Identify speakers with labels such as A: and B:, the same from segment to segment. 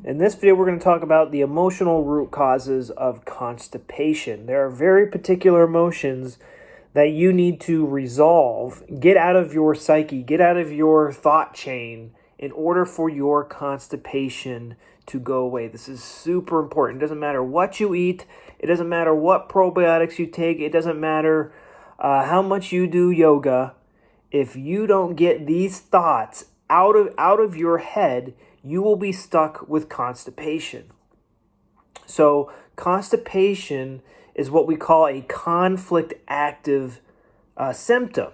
A: In this video, we're going to talk about the emotional root causes of constipation. There are very particular emotions that you need to resolve, get out of your psyche, get out of your thought chain in order for your constipation to go away. This is super important. It doesn't matter what you eat. It doesn't matter what probiotics you take. It doesn't matter how much you do yoga. If you don't get these thoughts out of your head, you will be stuck with constipation. So constipation is what we call a conflict active symptom.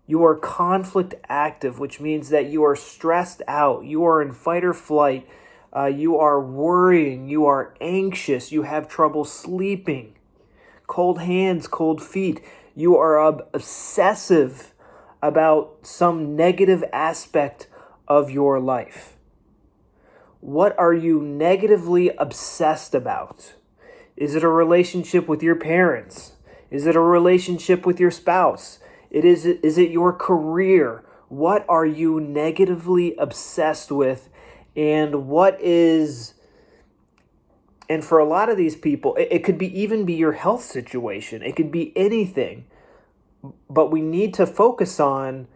A: You are conflict active, which means that you are stressed out, you are in fight or flight, you are worrying, you are anxious, you have trouble sleeping, cold hands, cold feet, you are obsessive about some negative aspect of your life. What are you negatively obsessed about? Is it a relationship with your parents? Is it a relationship with your spouse? Is it your career? What are you negatively obsessed with? And for a lot of these people, it could even be your health situation. It could be anything. But we need to focus on,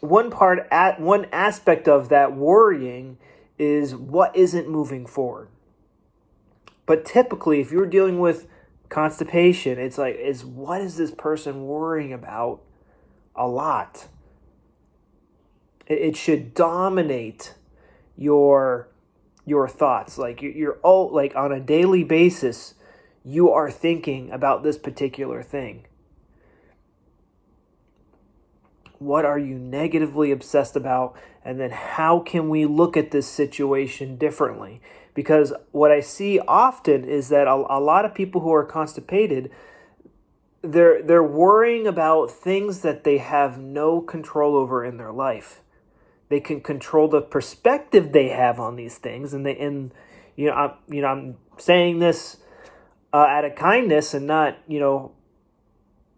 A: one aspect of that worrying is what isn't moving forward. But typically, if you're dealing with constipation, it's what is this person worrying about a lot? It should dominate your thoughts. You're on a daily basis, you are thinking about this particular thing. What are you negatively obsessed about? And then how can we look at this situation differently? Because what I see often is that a lot of people who are constipated, they're worrying about things that they have no control over in their life. They can control the perspective they have on these things, I'm saying this out of kindness and not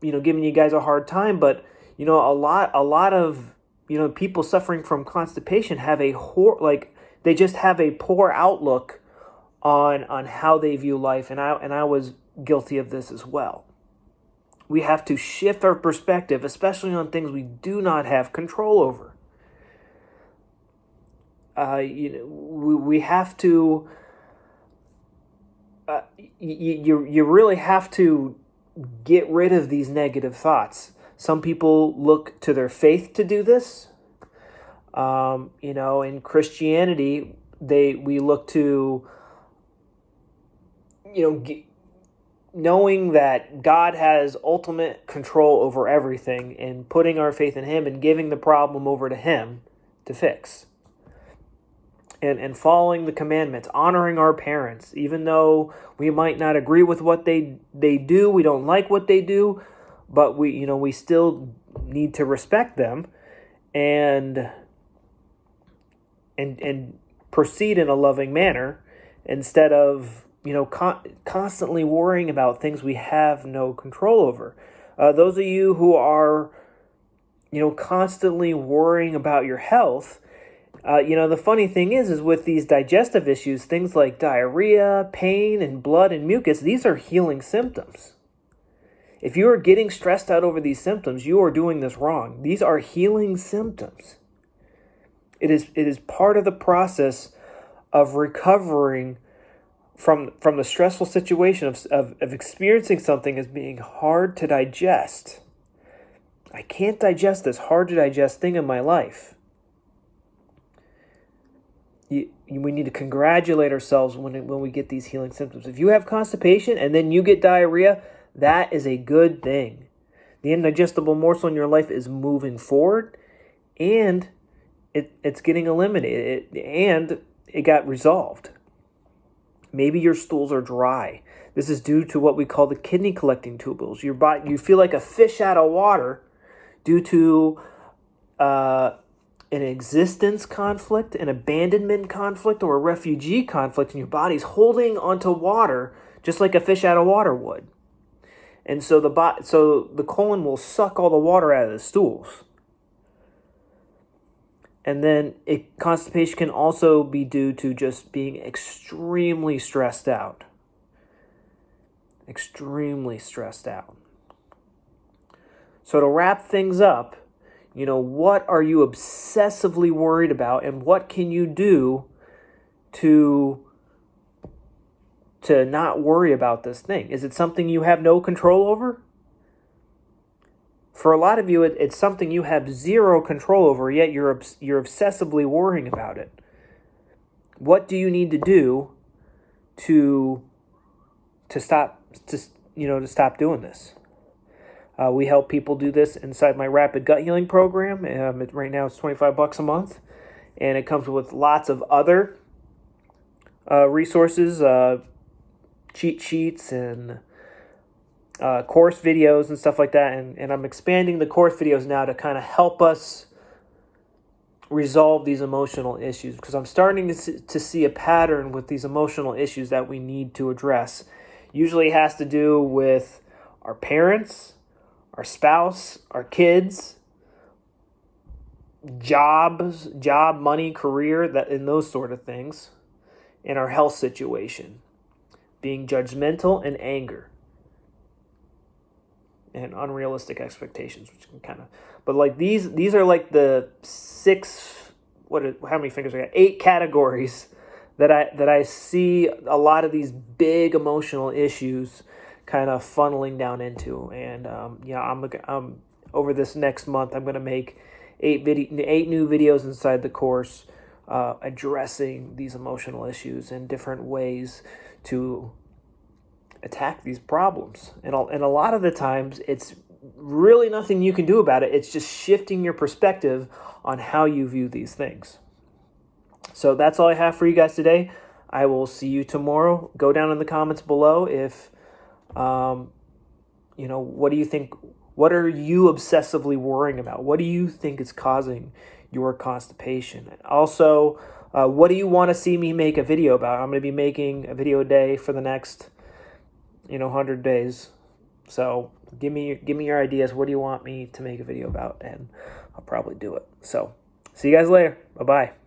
A: giving you guys a hard time, but a lot of people suffering from constipation have they just have a poor outlook on how they view life, and I was guilty of this as well. We have to shift our perspective, especially on things we do not have control over. We have to. You really have to get rid of these negative thoughts. Some people look to their faith to do this. In Christianity, we look to, knowing that God has ultimate control over everything and putting our faith in Him and giving the problem over to Him to fix. And following the commandments, honoring our parents, even though we might not agree with what they do, we don't like what they do, but we still need to respect them and proceed in a loving manner instead of constantly worrying about things we have no control over. Those of you who are constantly worrying about your health, the funny thing is with these digestive issues, things like diarrhea, pain, and blood and mucus, these are healing symptoms. If you are getting stressed out over these symptoms, you are doing this wrong. These are healing symptoms. It is part of the process of recovering from the stressful situation of experiencing something as being hard to digest. I can't digest this hard to digest thing in my life. We need to congratulate ourselves when we get these healing symptoms. If you have constipation and then you get diarrhea, that is a good thing. The indigestible morsel in your life is moving forward, and it's getting eliminated, and it got resolved. Maybe your stools are dry. This is due to what we call the kidney collecting tubules. You feel like a fish out of water due to an existence conflict, an abandonment conflict, or a refugee conflict, and your body's holding onto water just like a fish out of water would. And so the colon will suck all the water out of the stools. And then constipation can also be due to just being extremely stressed out. Extremely stressed out. So to wrap things up, what are you obsessively worried about, and what can you do to not worry about this thing? Is it something you have no control over? For a lot of you, it's something you have zero control over, yet you're obsessively worrying about it. What do you need to do to stop doing this? We help people do this inside my Rapid Gut Healing program. Right now it's $25 a month, and it comes with lots of other resources, cheat sheets, and course videos and stuff like that. And I'm expanding the course videos now to kind of help us resolve these emotional issues, because I'm starting to see a pattern with these emotional issues that we need to address. Usually it has to do with our parents, our spouse, our kids, job, money, career, and those sort of things, and our health situation, being judgmental, and anger, and unrealistic expectations, which can kind of, but like these are like the how many fingers I got? 8 categories that I see a lot of these big emotional issues kind of funneling down into. And I'm over this next month, I'm going to make 8 new videos inside the course addressing these emotional issues and different ways to attack these problems. And a lot of the times it's really nothing you can do about it. It's just shifting your perspective on how you view these things. So that's all I have for you guys today. I will see you tomorrow. Go down in the comments below if what do you think? What are you obsessively worrying about? What do you think is causing your constipation? Also, what do you want to see me make a video about? I'm going to be making a video a day for the next 100 days. So give me your ideas. What do you want me to make a video about? And I'll probably do it. So see you guys later. Bye-bye.